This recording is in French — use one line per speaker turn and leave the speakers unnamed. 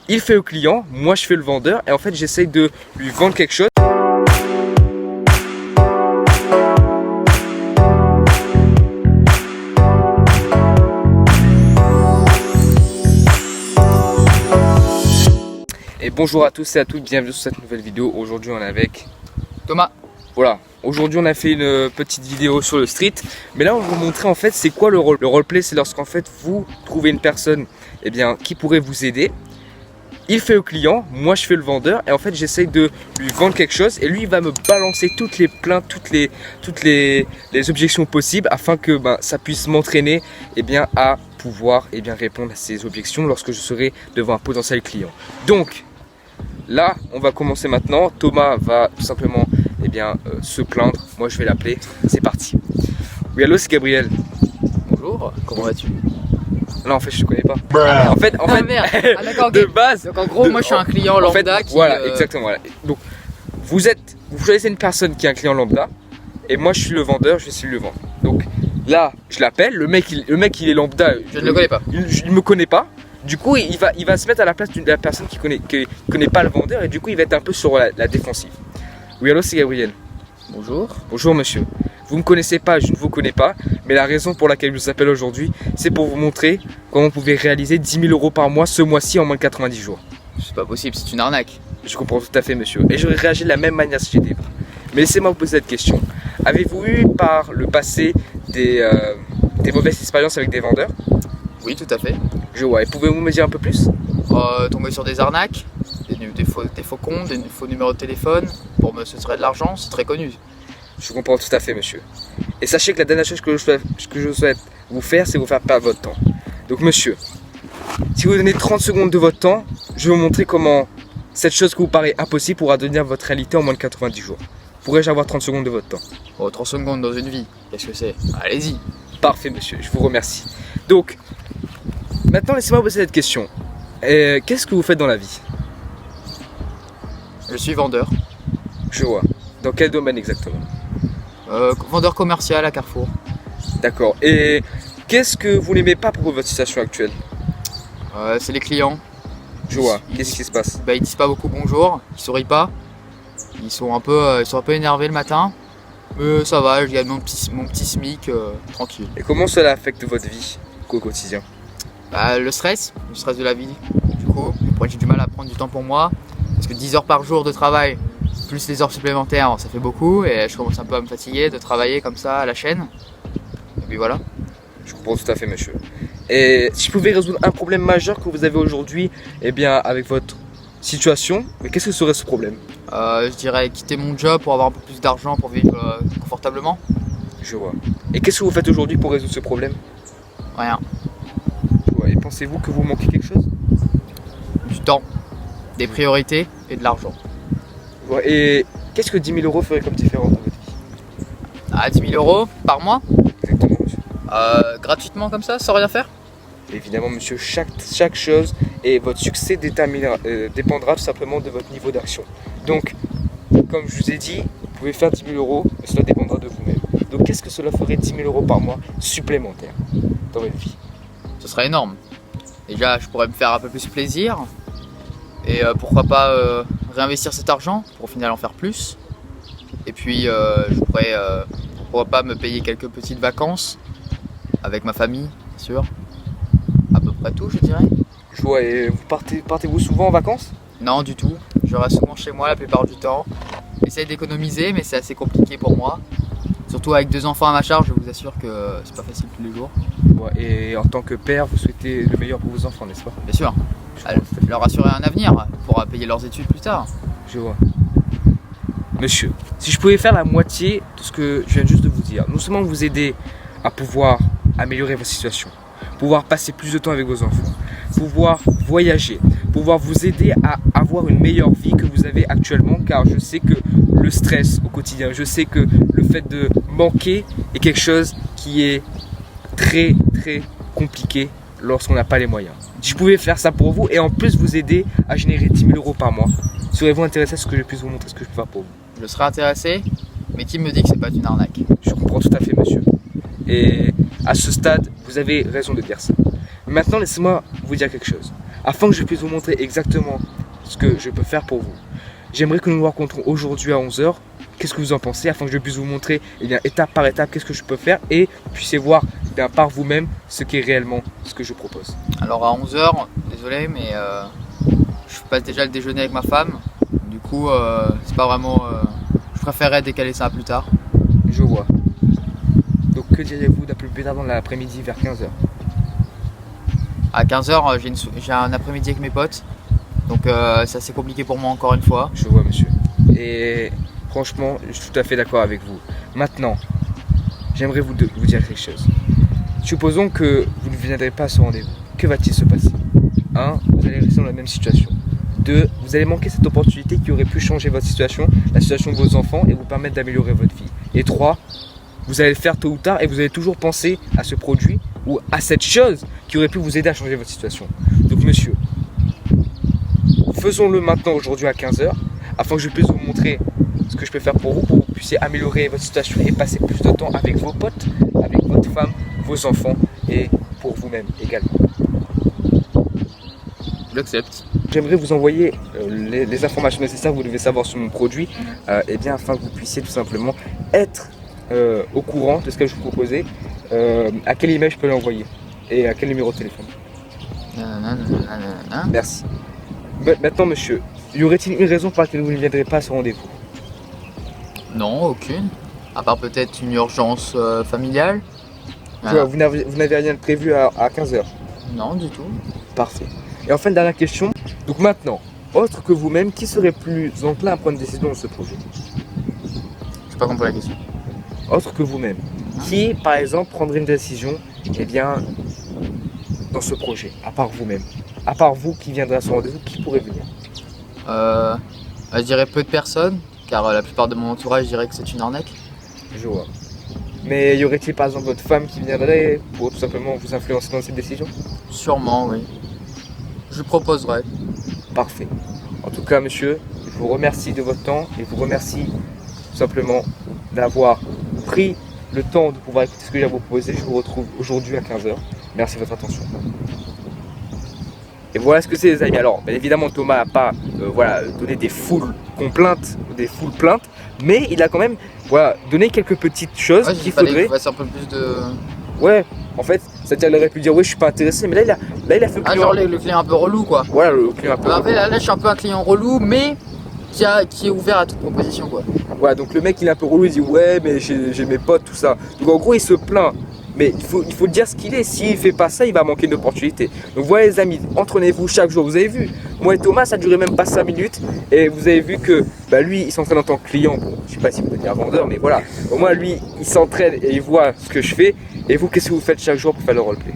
il fait le client, moi je fais le vendeur et en fait j'essaye de lui vendre quelque chose. Et bonjour à tous et à toutes, bienvenue sur cette nouvelle vidéo. Aujourd'hui on est avec
Thomas.
Voilà, aujourd'hui on a fait une petite vidéo sur le street. Mais là on va vous montrer en fait c'est quoi le rôle. Le roleplay, c'est lorsqu'en fait vous trouvez une personne qui pourrait vous aider. Il fait le client, moi je fais le vendeur et en fait j'essaye de lui vendre quelque chose et lui il va me balancer toutes les plaintes, toutes les objections possibles afin que ça puisse m'entraîner à pouvoir répondre à ces objections lorsque je serai devant un potentiel client. Donc là on va commencer maintenant. Thomas va tout simplement se plaindre, moi je vais l'appeler, c'est parti. Oui, allô, c'est Gabriel.
Bonjour, comment vas-tu?
Non, en fait je te connais pas. En fait
merde. Ah, d'accord,
de
ok.
base.
Donc en gros moi je suis un client lambda qui...
Voilà, exactement. Voilà. Donc vous choisissez une personne qui est un client lambda et moi je suis le vendeur, je suis le vendre. Donc là je l'appelle, le mec il est lambda.
Je ne le connais pas.
Il me connaît pas. Du coup il va se mettre à la place de la personne qui connaît pas le vendeur et du coup il va être un peu sur la défensive. Oui, allô, c'est Gabriel.
Bonjour.
Bonjour monsieur. Vous ne me connaissez pas, je ne vous connais pas, mais la raison pour laquelle je vous appelle aujourd'hui, c'est pour vous montrer comment vous pouvez réaliser 10 000 € par mois ce mois-ci en moins de 90 jours.
C'est pas possible, c'est une arnaque.
Je comprends tout à fait monsieur, et j'aurais réagi de la même manière si j'étais vous. Mais laissez-moi vous poser cette question. Avez-vous eu par le passé des mauvaises expériences avec des vendeurs?
Oui, tout à fait.
Je vois, et pouvez-vous me dire un peu plus?
Tomber sur des arnaques, des faux comptes, des faux numéros de téléphone pour me soutirer de l'argent, c'est très connu.
Je comprends tout à fait monsieur. Et sachez que la dernière chose que je souhaite vous faire, c'est vous faire perdre votre temps. Donc monsieur, si vous donnez 30 secondes de votre temps, je vais vous montrer comment cette chose qui vous paraît impossible pourra devenir votre réalité en moins de 90 jours. Pourrais-je avoir 30 secondes de votre temps?
Oh, 30 secondes dans une vie, qu'est-ce que c'est? Allez-y.
Parfait monsieur, je vous remercie. Donc, maintenant laissez-moi poser cette question. Qu'est-ce que vous faites dans la vie?
Je suis vendeur.
Je vois. Dans quel domaine exactement?
Vendeur commercial à Carrefour.
D'accord. Et qu'est-ce que vous n'aimez pas pour votre situation actuelle?
C'est les clients.
Je vois. Qu'est-ce qui se passe?
Ils disent pas beaucoup bonjour, ils sourient pas. Ils sont un peu énervés le matin. Mais ça va, je gagne mon petit SMIC tranquille.
Et comment cela affecte votre vie au quotidien?
Le stress de la vie. Du coup, j'ai du mal à prendre du temps pour moi. Parce que 10 heures par jour de travail, plus les heures supplémentaires, ça fait beaucoup. Et je commence un peu à me fatiguer de travailler comme ça à la chaîne. Et puis voilà.
Je comprends tout à fait monsieur. Et si je pouvais résoudre un problème majeur que vous avez aujourd'hui, avec votre situation, mais qu'est-ce que serait ce problème?
Je dirais quitter mon job pour avoir un peu plus d'argent pour vivre confortablement.
Je vois. Et qu'est-ce que vous faites aujourd'hui pour résoudre ce problème?
Rien.
Ouais. Et pensez-vous que vous manquez quelque chose?
Du temps, des priorités et de l'argent.
Ouais. Et qu'est-ce que 10 000 € ferait comme différence dans votre vie?
10 000 € par mois?
Exactement monsieur.
Gratuitement comme ça, sans rien faire?
Évidemment monsieur, chaque chose et votre succès dépendra tout simplement de votre niveau d'action. Donc, comme je vous ai dit, vous pouvez faire 10 000 €, mais cela dépendra de vous-même. Donc qu'est-ce que cela ferait 10 000 € par mois supplémentaires dans votre vie?
Ce serait énorme. Déjà, je pourrais me faire un peu plus plaisir. Et pourquoi pas réinvestir cet argent pour au final en faire plus. Et puis, je pourrais pourquoi pas me payer quelques petites vacances avec ma famille, bien sûr. À peu près tout, je dirais.
Je vois. Et vous partez-vous souvent en vacances?
Non, du tout. Je reste souvent chez moi la plupart du temps. J'essaie d'économiser, mais c'est assez compliqué pour moi. Surtout avec 2 enfants à ma charge, je vous assure que c'est pas facile tous les jours.
Ouais. Et en tant que père, vous souhaitez le meilleur pour vos enfants, n'est-ce pas?
Bien sûr. Leur assurer un avenir pour payer leurs études plus tard.
Je vois. Monsieur, si je pouvais faire la moitié de ce que je viens juste de vous dire, non seulement vous aider à pouvoir améliorer votre situation, pouvoir passer plus de temps avec vos enfants, pouvoir voyager, pouvoir vous aider à avoir une meilleure vie que vous avez actuellement, car je sais que le stress au quotidien, je sais que le fait de manquer est quelque chose qui est très très compliqué lorsqu'on n'a pas les moyens. Si je pouvais faire ça pour vous et en plus vous aider à générer 10 000 € par mois, serez-vous intéressé à ce que je puisse vous montrer ce que je peux faire pour vous?
Je serais intéressé, mais qui me dit que c'est pas une arnaque?
Je comprends tout à fait monsieur. Et à ce stade, vous avez raison de dire ça. Maintenant, laissez-moi vous dire quelque chose. afin que je puisse vous montrer exactement ce que je peux faire pour vous. J'aimerais que nous nous rencontrons aujourd'hui à 11 h. Qu'est-ce que vous en pensez, afin que je puisse vous montrer étape par étape qu'est-ce que je peux faire et vous puissiez voir par vous-même ce qui est réellement ce que je propose.
Alors à 11 h, désolé, mais je passe déjà le déjeuner avec ma femme. Du coup, c'est pas vraiment. Je préférerais décaler ça à plus tard.
Je vois. Donc que diriez-vous d'un peu plus tard dans l'après-midi vers 15 h?
À 15 h, j'ai un après-midi avec mes potes. Donc c'est assez compliqué pour moi encore une fois.
Je vois, monsieur. Et franchement, je suis tout à fait d'accord avec vous. Maintenant, j'aimerais vous dire quelque chose. Supposons que vous ne viendrez pas à ce rendez-vous. Que va-t-il se passer? 1. Vous allez rester dans la même situation. 2. Vous allez manquer cette opportunité qui aurait pu changer votre situation, la situation de vos enfants et vous permettre d'améliorer votre vie. Et 3. Vous allez le faire tôt ou tard et vous allez toujours penser à ce produit ou à cette chose qui aurait pu vous aider à changer votre situation. Donc monsieur, faisons-le maintenant aujourd'hui à 15 h afin que je puisse vous montrer ce que je peux faire pour que vous puissiez améliorer votre situation et passer plus de temps avec vos potes, avec votre femme, vos enfants et pour vous-même également.
Je l'accepte.
J'aimerais vous envoyer les informations nécessaires que vous devez savoir sur mon produit afin que vous puissiez tout simplement être au courant de ce que je vous proposais. À quel email je peux l'envoyer et à quel numéro de téléphone? Merci. Maintenant monsieur, y aurait-il une raison pour laquelle vous ne viendrez pas à ce rendez-vous?
Non, aucune. À part peut-être une urgence familiale.
Vous n'avez rien de prévu à 15 h?
Non, du tout.
Parfait. Et enfin, dernière question. Donc maintenant, autre que vous-même, qui serait plus enclin à prendre une décision dans ce projet?
Je n'ai pas compris la question.
Autre que vous-même. Qui, par exemple, prendrait une décision dans ce projet, à part vous-même? À part vous qui viendrez à ce rendez-vous, qui pourrait venir?
Je dirais peu de personnes, car la plupart de mon entourage dirait que c'est une arnaque.
Je vois. Mais y aurait-il par exemple votre femme qui viendrait pour tout simplement vous influencer dans cette décision?
Sûrement, oui. Je proposerai.
Parfait. En tout cas, monsieur, je vous remercie de votre temps et je vous remercie tout simplement d'avoir pris le temps de pouvoir écouter ce que j'ai à vous proposer. Je vous retrouve aujourd'hui à 15 h. Merci de votre attention. Et voilà ce que c'est les amis. Alors, bien évidemment, Thomas n'a pas donné des full complaintes, des full plaintes, mais il a quand même donné quelques petites choses qu'il faudrait.
Fasse un peu plus de.
Ouais, en fait, c'est-à-dire il aurait pu dire oui, je suis pas intéressé, mais là il a fait le client.
Genre le client un peu relou quoi.
Voilà, le client un peu relou.
Là, je suis un peu un client relou, mais qui est ouvert à toute proposition quoi.
Voilà, donc le mec il est un peu relou, il dit ouais, mais j'ai mes potes, tout ça. Donc en gros, il se plaint. Mais il faut dire ce qu'il est. S'il fait pas ça, il va manquer d'opportunités. Donc voilà les amis, entraînez-vous chaque jour. Vous avez vu, moi et Thomas, ça durait même pas 5 minutes. Et vous avez vu que lui, il s'entraîne en tant que client. Bon, je sais pas si vous devenir vendeur, mais voilà. Au moins lui, il s'entraîne et il voit ce que je fais. Et vous, qu'est-ce que vous faites chaque jour pour faire le roleplay?